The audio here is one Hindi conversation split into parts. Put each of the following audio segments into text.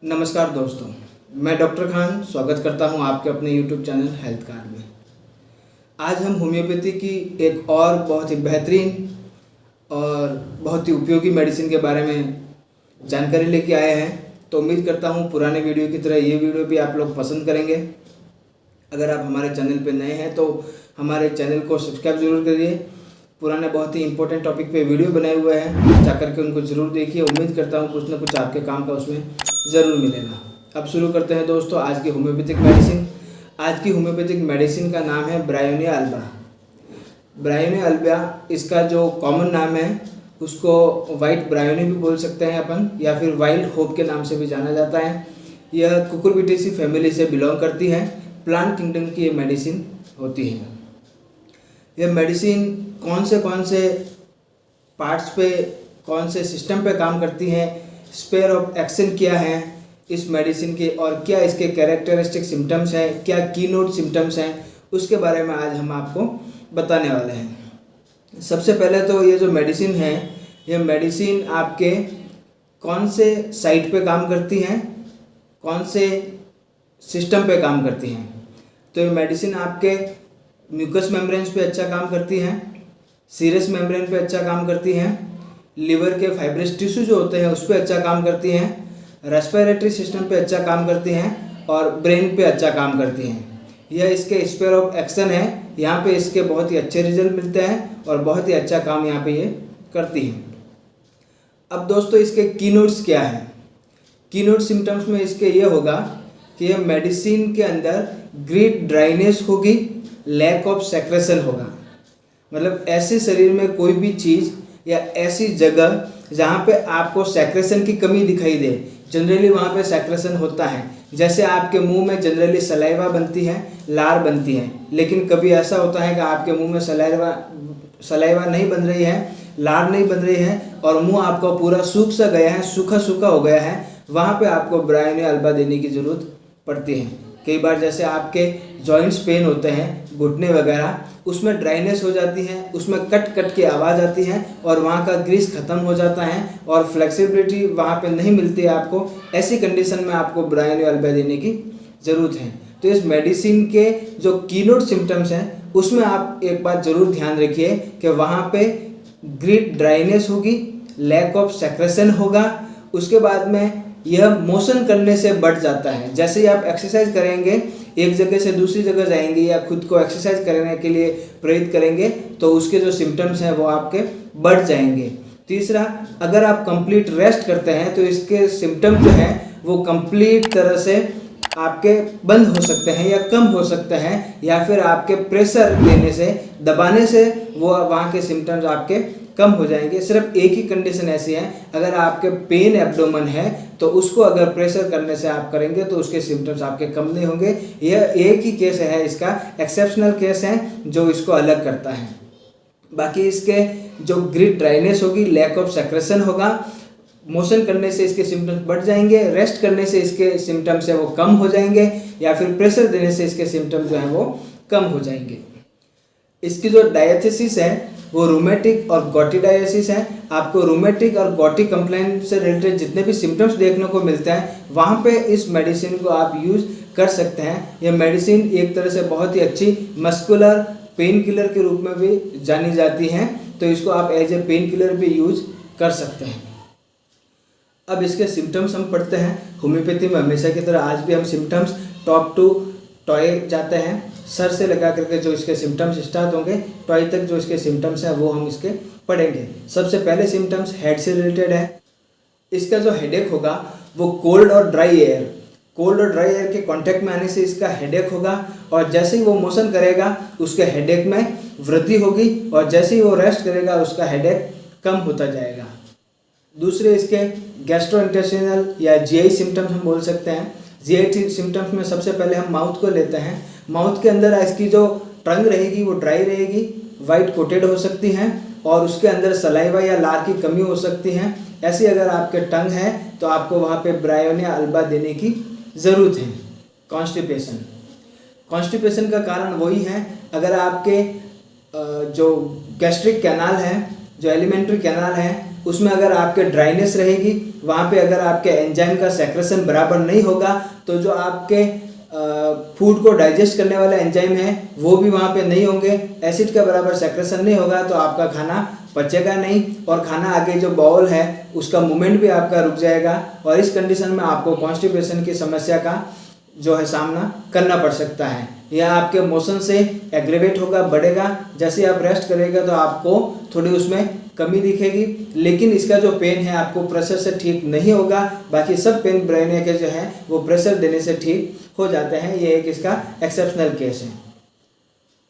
नमस्कार दोस्तों, मैं डॉक्टर खान स्वागत करता हूं आपके अपने यूट्यूब चैनल हेल्थ कार्ड में। आज हम होम्योपैथी की एक और बहुत ही बेहतरीन और बहुत ही उपयोगी मेडिसिन के बारे में जानकारी लेके आए हैं। तो उम्मीद करता हूं पुराने वीडियो की तरह ये वीडियो भी आप लोग पसंद करेंगे। अगर आप हमारे चैनल पर नए हैं तो हमारे चैनल को सब्सक्राइब ज़रूर करिए। पुराने बहुत ही इंपॉर्टेंट टॉपिक पे वीडियो बनाए हुए हैं, जाकर के उनको ज़रूर देखिए। उम्मीद करता हूँ कुछ ना कुछ आपके काम का उसमें ज़रूर मिलेगा। अब शुरू करते हैं दोस्तों आज की होम्योपैथिक मेडिसिन। आज की होम्योपैथिक मेडिसिन का नाम है ब्रायोनिया अल्बा। ब्रायोनिया अल्बा इसका जो कॉमन नाम है उसको वाइट ब्रायोनी भी बोल सकते हैं अपन, या फिर वाइल्ड होप के नाम से भी जाना जाता है। यह कुकुरबिटेसी फैमिली से बिलोंग करती है। प्लांट किंगडम की ये मेडिसिन होती है। यह मेडिसिन कौन से पार्ट्स पे, कौन से सिस्टम पे काम करती है, स्पेयर ऑफ एक्शन क्या है इस मेडिसिन के, और क्या इसके कैरेक्टरिस्टिक सिम्टम्स हैं, क्या कीनोट सिम्टम्स हैं, उसके बारे में आज हम आपको बताने वाले हैं। सबसे पहले तो ये जो मेडिसिन है, यह मेडिसिन आपके कौन से साइट पे काम करती हैं, कौन से सिस्टम पे काम करती हैं। तो ये मेडिसिन आपके म्यूकस मेम्ब्रेन्स पे अच्छा काम करती हैं, सीरस मेम्ब्रेन पे अच्छा काम करती हैं, लिवर के फाइब्रस टिश्यू जो होते हैं उस पर अच्छा काम करती हैं, रेस्पिरेटरी सिस्टम पे अच्छा काम करती हैं और ब्रेन पे अच्छा काम करती हैं। यह इसके स्पेयर ऑफ एक्शन है। यहाँ पे इसके बहुत ही अच्छे रिजल्ट मिलते हैं और बहुत ही अच्छा काम यहाँ पे ये करती हैं। अब दोस्तों इसके कीनोट्स क्या हैं। कीनोट सिम्टम्स में इसके ये होगा कि यह मेडिसिन के अंदर ग्रेट ड्राइनेस होगी, लैक ऑफ सेक्रेशन होगा। मतलब ऐसे शरीर में कोई भी चीज़ या ऐसी जगह जहाँ पे आपको सेक्रेशन की कमी दिखाई दे, जनरली वहाँ पे सेक्रेशन होता है। जैसे आपके मुंह में जनरली सलाइवा बनती है, लार बनती है, लेकिन कभी ऐसा होता है कि आपके मुंह में सलाइवा नहीं बन रही है, लार नहीं बन रही है और मुंह आपका पूरा सूख सा गया है, सूखा सूखा हो गया है, वहाँ पे आपको ब्रायोनिया अल्बा देने की ज़रूरत पड़ती है। कई बार जैसे आपके जॉइंट्स पेन होते हैं, घुटने वगैरह, उसमें ड्राइनेस हो जाती है, उसमें कट कट की आवाज़ आती है और वहाँ का ग्रीस ख़त्म हो जाता है और फ्लेक्सिबिलिटी वहाँ पे नहीं मिलती है आपको। ऐसी कंडीशन में आपको ब्रायोनिया अल्बा देने की ज़रूरत है। तो इस मेडिसिन के जो कीनोट सिम्टम्स हैं उसमें आप एक बात ज़रूर ध्यान रखिए कि वहाँ पे ग्रेट ड्राइनेस होगी, लैक ऑफ सेक्रेशन होगा। उसके बाद में यह मोशन करने से बढ़ जाता है। जैसे ही आप एक्सरसाइज करेंगे, एक जगह से दूसरी जगह जाएंगे या खुद को एक्सरसाइज करने के लिए प्रेरित करेंगे तो उसके जो सिम्टम्स हैं वो आपके बढ़ जाएंगे। तीसरा, अगर आप कंप्लीट रेस्ट करते हैं तो इसके सिम्टम जो हैं वो कंप्लीट तरह से आपके बंद हो सकते हैं या कम हो सकते हैं, या फिर आपके प्रेशर देने से, दबाने से वो वहाँ के सिम्टम्स आपके कम हो जाएंगे। सिर्फ एक ही कंडीशन ऐसी है, अगर आपके पेन एब्डोमेन है तो उसको अगर प्रेशर करने से आप करेंगे तो उसके सिम्टम्स आपके कम नहीं होंगे। यह एक ही केस है, इसका एक्सेप्शनल केस है जो इसको अलग करता है। बाकी इसके जो ग्रेट ड्राइनेस होगी, लैक ऑफ सेक्रेशन होगा, मोशन करने से इसके सिम्टम्स बढ़ जाएंगे, रेस्ट करने से इसके सिम्टम्स है वो कम हो जाएंगे, या फिर प्रेशर देने से इसके सिम्टम्स जो हैं वो कम हो जाएंगे। इसकी जो डायथेसिस है वो रूमेटिक और गॉटी डायथेसिस है। आपको रूमेटिक और गॉटी कंप्लेंट से रिलेटेड जितने भी सिम्टम्स देखने को मिलते हैं वहाँ पे इस मेडिसिन को आप यूज़ कर सकते हैं। यह मेडिसिन एक तरह से बहुत ही अच्छी मस्कुलर पेन किलर के रूप में भी जानी जाती है, तो इसको आप एज ए पेन किलर भी यूज कर सकते हैं। अब इसके सिम्टम्स हम पढ़ते हैं। होम्योपैथी में हमेशा की तरह आज भी हम सिम्टम्स टॉप टू टॉय जाते हैं। सर से लगा करके जो इसके सिम्टम्स स्टार्ट होंगे, टॉय तक जो इसके सिम्टम्स हैं वो हम इसके पढ़ेंगे। सबसे पहले सिम्टम्स हेड से रिलेटेड है। इसका जो हेडेक होगा वो कोल्ड और ड्राई एयर के कांटेक्ट में आने से इसका हेडेक होगा, और जैसे ही वो मोशन करेगा उसके हेडेक में वृद्धि होगी, और जैसे ही वो रेस्ट करेगा उसका हेडेक कम होता जाएगा। दूसरे इसके गैस्ट्रोइंटेस्टाइनल या जीआई सिम्टम्स हम बोल सकते हैं। जीआई सिम्टम्स में सबसे पहले हम माउथ को लेते हैं। माउथ के अंदर इसकी जो टंग रहेगी वो ड्राई रहेगी, वाइट कोटेड हो सकती हैं, और उसके अंदर सलाइवा या लार की कमी हो सकती है। ऐसी अगर आपके टंग है तो आपको वहाँ पे ब्रायोनिया अल्बा देने की ज़रूरत है। कॉन्स्टिपेशन का कारण वही है, अगर आपके जो गैस्ट्रिक कैनाल है, जो एलिमेंट्री कैनाल है, उसमें अगर आपके ड्राइनेस रहेगी, वहाँ पे अगर आपके एंजाइम का सेक्रेशन बराबर नहीं होगा तो जो आपके फूड को डाइजेस्ट करने वाले एंजाइम है वो भी वहाँ पे नहीं होंगे, एसिड का बराबर सेक्रेशन नहीं होगा तो आपका खाना पचेगा नहीं और खाना आगे जो बाउल है उसका मूवमेंट भी आपका रुक जाएगा और इस कंडीशन में आपको कॉन्स्टिपेशन की समस्या का जो है सामना करना पड़ सकता है। यह आपके मोशन से एग्रेवेट होगा, बढ़ेगा। जैसे आप रेस्ट करेगा तो आपको थोड़ी उसमें कमी दिखेगी, लेकिन इसका जो पेन है आपको प्रेशर से ठीक नहीं होगा। बाकी सब पेन ब्रेन के जो है वो प्रेशर देने से ठीक हो जाते हैं। ये एक इसका एक्सेप्शनल केस है।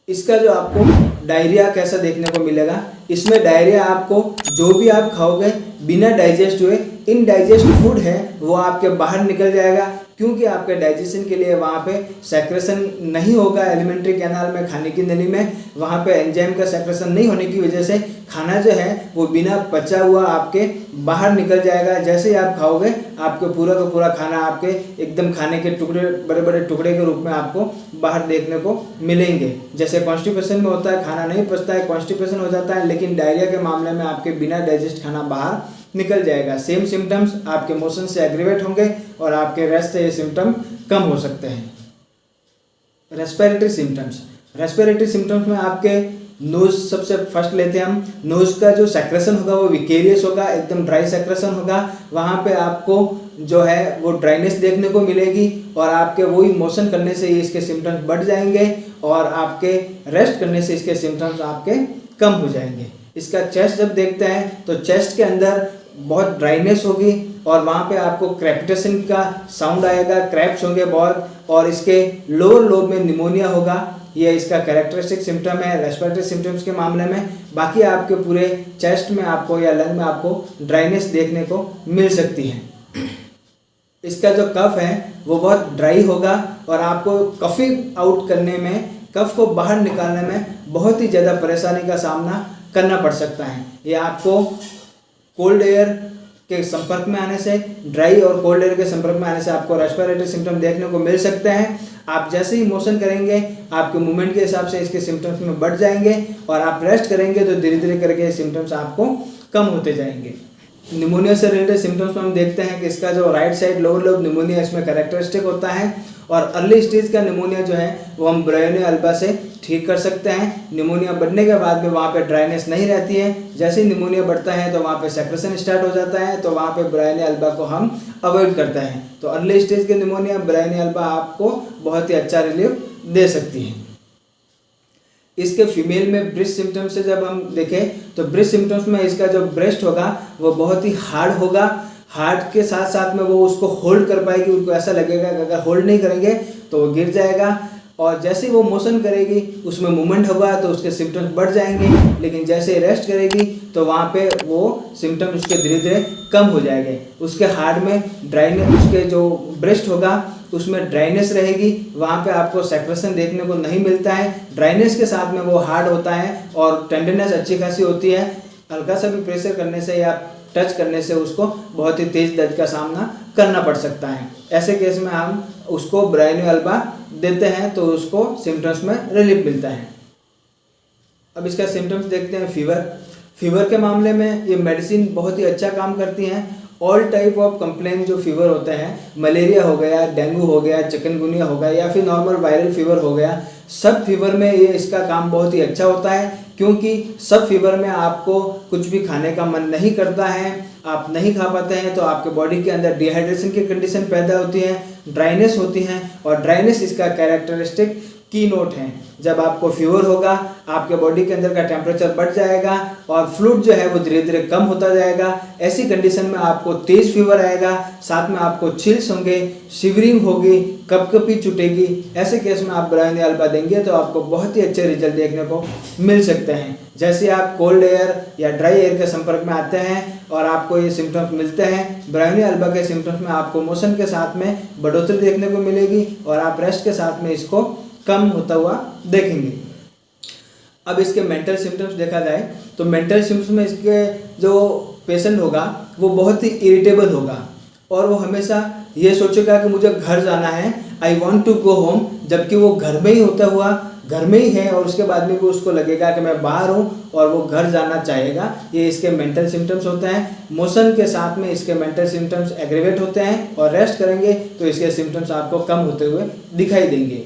इसका जो आपको डायरिया कैसा देखने को मिलेगा, इसमें डायरिया आपको जो भी आप खाओगे बिना डाइजेस्ट हुए इनडाइजेस्ट फूड है वो आपके बाहर निकल जाएगा, क्योंकि आपके डाइजेशन के लिए वहाँ पे सेक्रेशन नहीं होगा। एलिमेंट्री कैनाल में, खाने की नली में वहाँ पे एंजाइम का सेक्रेशन नहीं होने की वजह से खाना जो है वो बिना पचा हुआ आपके बाहर निकल जाएगा। जैसे ही आप खाओगे आपके पूरा का पूरा खाना आपके एकदम खाने के टुकड़े, बड़े बड़े टुकड़े के रूप में आपको बाहर देखने को मिलेंगे। जैसे कॉन्स्टिपेशन में होता है, खाना नहीं पचता है, कॉन्स्टिपेशन हो जाता है, लेकिन डायरिया के मामले में आपके बिना डाइजेस्ट खाना बाहर निकल जाएगा। सेम सिम्टम्स आपके मोशन से एग्रीवेट होंगे और आपके रेस्ट से ये सिम्टम कम हो सकते हैं। रेस्पिरेटरी सिम्टम्स में आपके नोज सबसे फर्स्ट लेते हैं हम। नोज का जो सेक्रेशन होगा वो विकेरियस होगा, एकदम ड्राई सेक्रेशन होगा। वहाँ पे आपको जो है वो ड्राइनेस देखने को मिलेगी और आपके वही मोशन करने से इसके सिम्टम्स बढ़ जाएंगे और आपके रेस्ट करने से इसके सिम्टम्स आपके कम हो जाएंगे। इसका चेस्ट जब देखते हैं तो चेस्ट के अंदर बहुत ड्राइनेस होगी और वहाँ पे आपको क्रेपिटेशन का साउंड आएगा, क्रैप्स होंगे बहुत, और इसके लोअर लोब में निमोनिया होगा। ये इसका कैरेक्टरिस्टिक सिम्टम है रेस्पिरेटरी सिम्टम्स के मामले में। बाकी आपके पूरे चेस्ट में आपको या लंग में आपको ड्राइनेस देखने को मिल सकती है। इसका जो कफ है वो बहुत ड्राई होगा और आपको कफिंग आउट करने में, कफ को बाहर निकालने में बहुत ही ज़्यादा परेशानी का सामना करना पड़ सकता है। ये आपको कोल्ड एयर के संपर्क में आने से, ड्राई और कोल्ड एयर के संपर्क में आने से आपको रेस्पिरेटरी सिम्टम देखने को मिल सकते हैं। आप जैसे ही मोशन करेंगे आपके मूवमेंट के हिसाब से इसके सिम्टम्स में बढ़ जाएंगे और आप रेस्ट करेंगे तो धीरे धीरे करके सिम्टम्स आपको कम होते जाएंगे। निमोनिया से रिलेटेड सिम्टम्स में हम देखते हैं कि इसका जो right side lower lobe pneumonia इसमें कैरेक्टरिस्टिक होता है और अर्ली स्टेज का निमोनिया जो है वो हम ब्रायोनिया अल्बा से ठीक कर सकते हैं। निमोनिया बढ़ने के बाद में वहाँ पे ड्राइनेस नहीं रहती है। जैसे ही निमोनिया बढ़ता है तो वहाँ पे सेक्रेशन स्टार्ट हो जाता है, तो वहाँ पे ब्रायोनिया अल्बा को हम अवॉइड करते हैं। तो अर्ली स्टेज के निमोनिया ब्रायोनिया अल्बा आपको बहुत ही अच्छा रिलीफ दे सकती है। इसके फीमेल में ब्रेस्ट सिम्टम्स से जब हम देखें तो ब्रेस्ट सिम्टम्स में इसका जो ब्रेस्ट होगा वो बहुत ही हार्ड होगा। हार्ड के साथ साथ में वो उसको होल्ड कर पाएगी, उनको ऐसा लगेगा कि अगर होल्ड नहीं करेंगे तो वो गिर जाएगा। और जैसे ही वो मोशन करेगी उसमें मूवमेंट होगा तो उसके सिम्टम्स बढ़ जाएंगे, लेकिन जैसे रेस्ट करेगी तो वहाँ पे वो सिम्टम्स उसके धीरे धीरे कम हो जाएंगे। उसके हार्ड में ड्राइनेस, उसके जो ब्रेस्ट होगा उसमें ड्राइनेस रहेगी, वहाँ पे आपको सेक्रेशन देखने को नहीं मिलता है। ड्राइनेस के साथ में वो हार्ड होता है और टेंडरनेस अच्छी खासी होती है। हल्का सा भी प्रेशर करने से या टच करने से उसको बहुत ही तेज दर्द का सामना करना पड़ सकता है। ऐसे केस में हम उसको ब्रायोनिया अल्बा देते हैं तो उसको सिम्टम्स में रिलीफ मिलता है। अब इसका सिम्टम्स देखते हैं। फीवर के मामले में ये मेडिसिन बहुत ही अच्छा काम करती हैं। ऑल टाइप ऑफ कंप्लेन जो फीवर होते हैं, मलेरिया हो गया, डेंगू हो गया, चिकनगुनिया हो गया या फिर नॉर्मल वायरल फीवर हो गया, सब फीवर में ये इसका काम बहुत ही अच्छा होता है, क्योंकि सब फीवर में आपको कुछ भी खाने का मन नहीं करता है, आप नहीं खा पाते हैं, तो आपके बॉडी के अंदर डिहाइड्रेशन की कंडीशन पैदा होती है, ड्राइनेस होती है और ड्राइनेस इसका कैरेक्टरिस्टिक की नोट है। जब आपको फीवर होगा आपके बॉडी के अंदर का टेम्परेचर बढ़ जाएगा और फ्लूइड जो है वो धीरे धीरे कम होता जाएगा। ऐसी कंडीशन में आपको तेज फीवर आएगा, साथ में आपको चिल्स होंगे, शिवरिंग होगी, कपकपी छूटेगी। ऐसे केस में आप ब्रायोनिया अल्बा देंगे तो आपको बहुत ही अच्छे रिजल्ट देखने को मिल सकते हैं। जैसे आप कोल्ड एयर या ड्राई एयर के संपर्क में आते हैं और आपको ये सिम्टम्स मिलते हैं, ब्रायोनिया अल्बा के सिम्टम्स में आपको मोशन के साथ में बढ़ोतरी देखने को मिलेगी और आप रेस्ट के साथ में इसको कम होता हुआ देखेंगे। अब इसके मेंटल सिम्टम्स देखा जाए तो मेंटल सिम्टम्स में इसके जो पेशेंट होगा वो बहुत ही इरिटेबल होगा और वो हमेशा ये सोचेगा कि मुझे घर जाना है, I want to go home, जबकि वो घर में ही होता हुआ घर में ही है और उसके बाद में भी उसको लगेगा कि मैं बाहर हूँ और वो घर जाना चाहेगा, ये इसके मेंटल सिम्टम्स होते हैं। मोशन के साथ में इसके मेंटल सिम्टम्स एग्रीवेट होते हैं और रेस्ट करेंगे तो इसके सिम्टम्स आपको कम होते हुए दिखाई देंगे।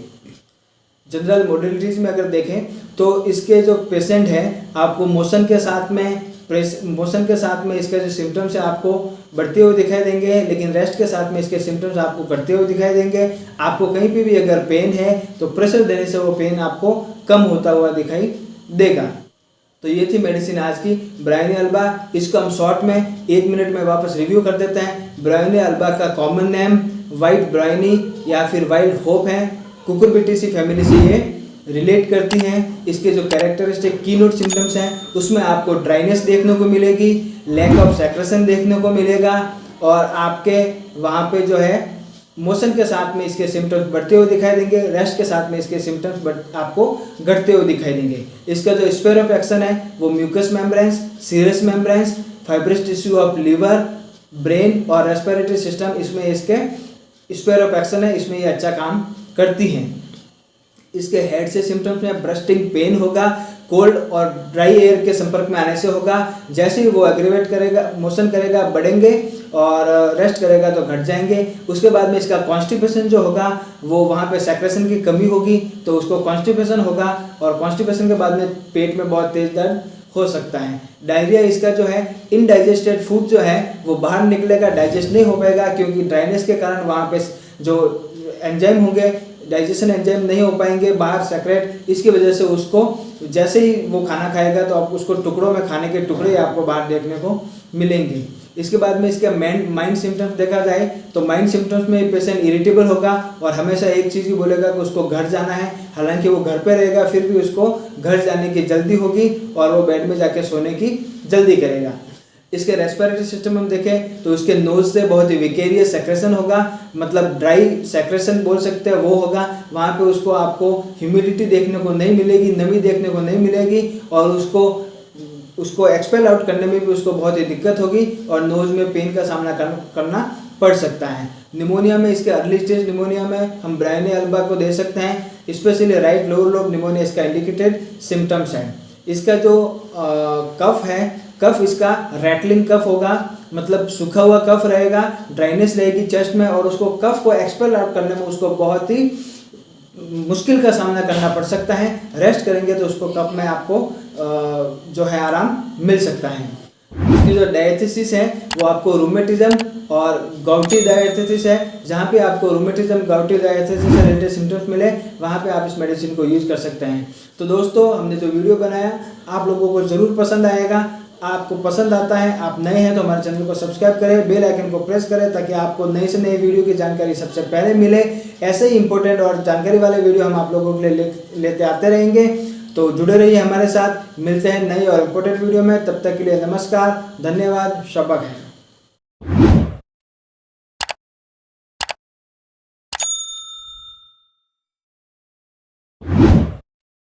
जनरल मोडिलिटीज़ में अगर देखें तो इसके जो पेशेंट हैं आपको मोशन के साथ में इसके जो सिम्टम्स है आपको बढ़ते हुए दिखाई देंगे, लेकिन रेस्ट के साथ में इसके सिम्टम्स आपको घटते हुए दिखाई देंगे। आपको कहीं पे भी अगर पेन है तो प्रेशर देने से वो पेन आपको कम होता हुआ दिखाई देगा। तो ये थी मेडिसिन आज की, ब्रायनी अल्बा। इसको हम शॉर्ट में 1 मिनट में वापस रिव्यू कर देते हैं। ब्रायनी अल्बा का कॉमन नेम वाइट ब्रायनी या फिर वाइल्ड होप है। कुकुरबिटेसी फैमिली से ये रिलेट करती हैं। इसके जो कैरेक्टरिस्टिक कीनोट सिम्टम्स हैं उसमें आपको ड्राइनेस देखने को मिलेगी, लैक ऑफ सेक्रेशन देखने को मिलेगा और आपके वहाँ पे जो है मोशन के साथ में इसके सिम्टम्स बढ़ते हुए दिखाई देंगे, रेस्ट के साथ में इसके सिम्टम्स आपको घटते हुए दिखाई देंगे। इसका जो स्फीयर ऑफ एक्शन है वो mucous membranes, serous membranes, fibrous tissue of liver, brain और रेस्पिरेटरी सिस्टम, इसमें इसके स्फीयर ऑफ एक्शन है, इसमें ये अच्छा काम करती हैं। इसके हेड से सिम्टम्स में ब्रस्टिंग पेन होगा, कोल्ड और ड्राई एयर के संपर्क में आने से होगा। जैसे ही वो एग्रीवेट करेगा, मोशन करेगा, बढ़ेंगे और रेस्ट करेगा तो घट जाएंगे। उसके बाद में इसका कॉन्स्टिपेशन जो होगा वो वहाँ पे सेक्रेशन की कमी होगी तो उसको कॉन्स्टिपेशन होगा और कॉन्स्टिपेशन के बाद में पेट में बहुत तेज दर्द हो सकता है। डायरिया इसका जो है इनडाइजेस्टेड फूड जो है वो बाहर निकलेगा, डाइजेस्ट नहीं हो पाएगा क्योंकि ड्राइनेस के कारण वहाँ पे जो एंजाइम होंगे, डाइजेशन एंजाइम नहीं हो पाएंगे बाहर सेक्रेट। इसकी वजह से उसको जैसे ही वो खाना खाएगा तो आप उसको टुकड़ों में खाने के टुकड़े आपको बाहर देखने को मिलेंगे। इसके बाद में इसके माइंड सिम्टम्स देखा जाए तो माइंड सिम्टम्स में पेशेंट इरिटेबल होगा और हमेशा एक चीज़ ही बोलेगा कि उसको घर जाना है। हालांकि वो घर पे रहेगा फिर भी उसको घर जाने की जल्दी होगी और वो बेड में जाके सोने की जल्दी करेगा। इसके रेस्पिरेटरी सिस्टम हम देखें तो उसके नोज से बहुत ही विकेरियस सेक्रेशन होगा, मतलब ड्राई सेक्रेशन बोल सकते हैं वो होगा। वहाँ पे उसको आपको ह्यूमिडिटी देखने को नहीं मिलेगी, नमी देखने को नहीं मिलेगी और उसको एक्सपेल आउट करने में भी उसको बहुत ही दिक्कत होगी और नोज में पेन का सामना करना पड़ सकता है। निमोनिया में इसके अर्ली स्टेज निमोनिया में हम ब्रायनी अल्बा को दे सकते हैं, specially right lower lobe pneumonia इसका इंडिकेटेड सिम्टम्स है। इसका जो कफ है, कफ इसका रैटलिंग कफ होगा, मतलब सूखा हुआ कफ रहेगा, ड्राइनेस रहेगी चेस्ट में और उसको कफ को एक्सपेल आउट करने में उसको बहुत ही मुश्किल का सामना करना पड़ सकता है। रेस्ट करेंगे तो उसको कफ में आपको जो है आराम मिल सकता है। इसकी जो डायथिसिस है वो आपको रूमेटिज्म और गाउटी डायथिसिस है, जहाँ पे आपको रूमेटिज्म गाउटी डायथिसिस से रिलेटेड सिम्टम्स मिले वहाँ पे आप इस मेडिसिन को यूज़ कर सकते हैं। तो दोस्तों हमने जो वीडियो बनाया आप लोगों को ज़रूर पसंद आएगा। आपको पसंद आता है, आप नए हैं तो हमारे चैनल को सब्सक्राइब करें, बेल आइकन को प्रेस करें ताकि आपको नई से नई वीडियो की जानकारी सबसे पहले मिले। ऐसे ही इंपॉर्टेंट और जानकारी वाले वीडियो हम आप लोगों के लिए लेते आते रहेंगे। तो जुड़े रहिए हमारे साथ, मिलते हैं नई और इम्पोर्टेंट वीडियो में। तब तक के लिए नमस्कार, धन्यवाद, शब्बा खैर।